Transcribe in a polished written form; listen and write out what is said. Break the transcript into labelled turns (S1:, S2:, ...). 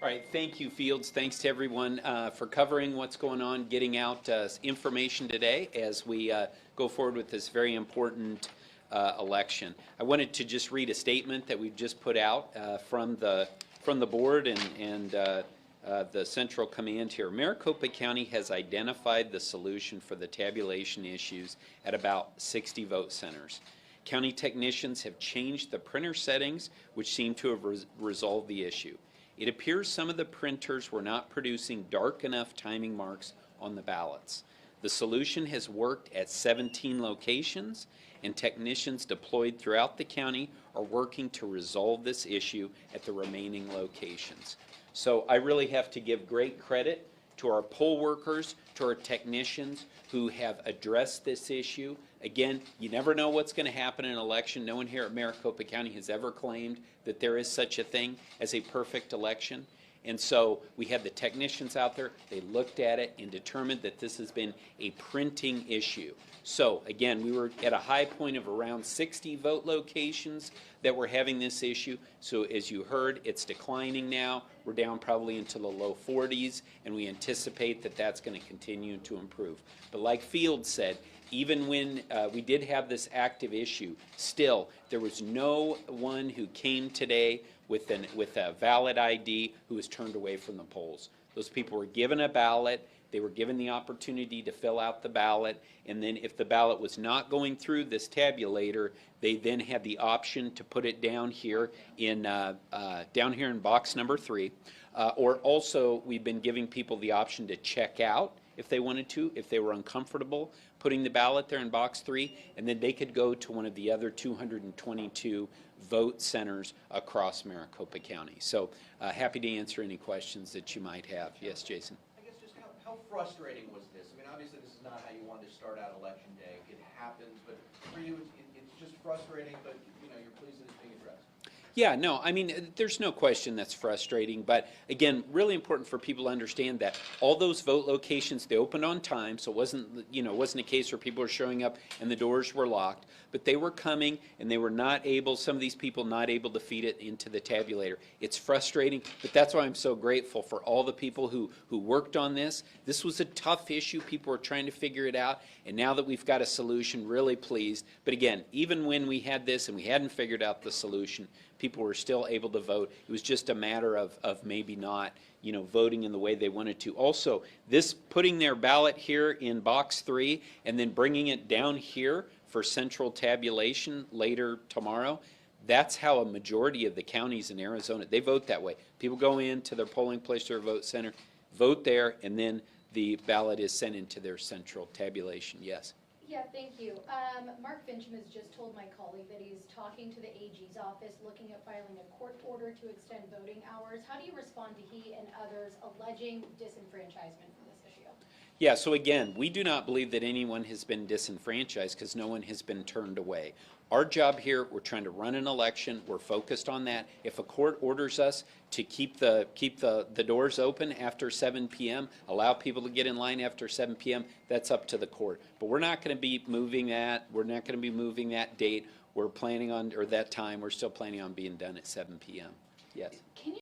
S1: All right, thank you, Fields. Thanks to everyone for covering what's going on, getting out information today as we go forward with this very important election. I wanted to just read a statement that we've just put out from the board and the Central Command here. Maricopa County has identified the solution for the tabulation issues at about 60 vote centers. County technicians have changed the printer settings, which seem to have resolved the issue. It appears some of the printers were not producing dark enough timing marks on the ballots. The solution has worked at 17 locations, and technicians deployed throughout the county are working to resolve this issue at the remaining locations. So I really have to give great credit to our poll workers, to our technicians who have addressed this issue. Again, you never know what's going to happen in an election. No one here at Maricopa County has ever claimed that there is such a thing as a perfect election. And so we had the technicians out there. They looked at it and determined that this has been a printing issue. So again, we were at a high point of around 60 vote locations that were having this issue. So as you heard, it's declining now. We're down probably into the low 40s, and we anticipate that that's going to continue to improve. But like Field said, even when we did have this active issue, still there was no one who came today with a valid ID who was turned away from the polls. Those people were given a ballot. They were given the opportunity to fill out the ballot, and then if the ballot was not going through this tabulator, they then had the option to put it down here in box number 3, or also we've been giving people the option to check out if they wanted to, if they were uncomfortable putting the ballot there in box 3, and then they could go to one of the other 222 vote centers across Maricopa County. So happy to answer any questions that you might have. Yes, Jason.
S2: How frustrating was this? I mean, obviously this is not how you wanted to start out election day. It happens, but for you, it's just frustrating, but you're pleased that it's being addressed.
S1: Yeah, no, I mean, there's no question that's frustrating, but again, really important for people to understand that all those vote locations, they opened on time, so it wasn't, wasn't a case where people were showing up and the doors were locked, but they were coming and they were not able, some of these people not able to feed it into the tabulator. It's frustrating, but that's why I'm so grateful for all the people who worked on this. This was a tough issue. People were trying to figure it out, and now that we've got a solution, really pleased. But again, even when we had this and we hadn't figured out the solution, people were still able to vote. It was just a matter of maybe not, voting in the way they wanted to. Also, this putting their ballot here in box 3 and then bringing it down here for central tabulation later tomorrow, that's how a majority of the counties in Arizona, they vote that way. People go into their polling place or vote center, vote there, and then the ballot is sent into their central tabulation. Yes?
S3: Yeah, thank you. Mark Fincham has just told my colleague that he's talking to the AG's office looking at filing a court order to extend voting hours. How do you respond to he and others alleging disenfranchisement for this issue?
S1: Yeah, so again, we do not believe that anyone has been disenfranchised because no one has been turned away. Our job here, we're trying to run an election. We're focused on that. If a court orders us to keep the doors open after 7 p.m., allow people to get in line after 7 p.m., that's up to the court. But we're not going to be moving that. We're not going to be moving that date. We're planning on, or that time, we're still planning on being done at 7 p.m. Yes?
S3: Can you